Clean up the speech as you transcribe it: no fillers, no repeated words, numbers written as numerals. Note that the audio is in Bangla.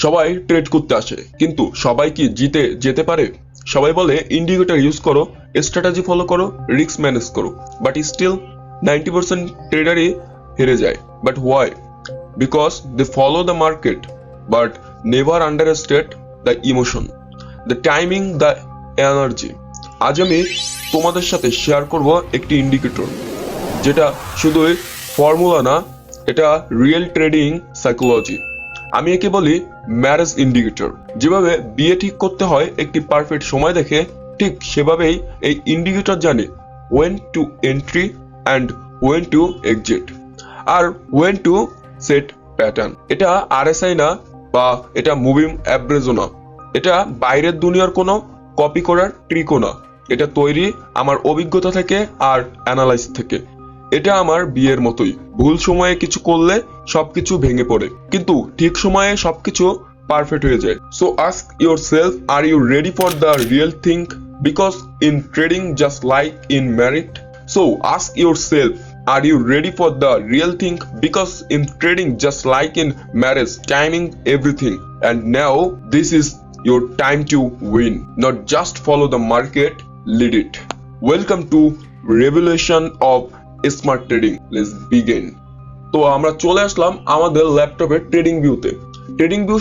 সবাই ট্রেড করতে আসে, কিন্তু সবাই কি জিতে যেতে পারে? সবাই বলে ইন্ডিকেটর ইউজ করো, স্ট্র্যাটেজি ফলো করো, রিস্ক ম্যানেজ করো, বাট স্টিল 90% ট্রেডারই হেরে যায়। But why? Because they follow the market but never understand the emotion, the timing, the energy. আজ আমি তোমাদের সাথে শেয়ার করব একটি ইন্ডিকেটর যেটা শুধুই ফর্মুলা না, এটা রিয়েল ট্রেডিং সাইকোলজি। আমি একে বলি ম্যারেজ ইন্ডিকেটর। যেভাবে বিয়ে ঠিক করতে হয় একটি পারফেক্ট সময় দেখে, ঠিক সেভাবেই এই ইন্ডিকেটর জানে when to entry and when to exit, আর ওয়েন টু সেট প্যাটার্ন। এটা আরএসআই না, বা এটা মুভিং অ্যাভারেজও না, এটা বাইরের দুনিয়ার কোনো কপি করার ট্রিকও না। এটা তৈরি আমার অভিজ্ঞতা থেকে আর অ্যানালাইজ থেকে। এটা আমার বিয়ের মতোই, ভুল সময়ে কিছু করলে সবকিছু ভেঙে পড়ে, কিন্তু ঠিক সময়ে সবকিছু পারফেক্ট হয়ে যায়। So ask yourself, are you ready for the real thing? Because in trading just like in married, so ask yourself, are you ready for the real thing? Because in trading just like in marriage, timing everything, and now this is your time to win, not just follow the market, lead it. Welcome to revolution of smart trading. Let's begin. তো আমরা চলে আসলাম আমাদের ল্যাপটপের ট্রেডিং ভিউতে। Trading view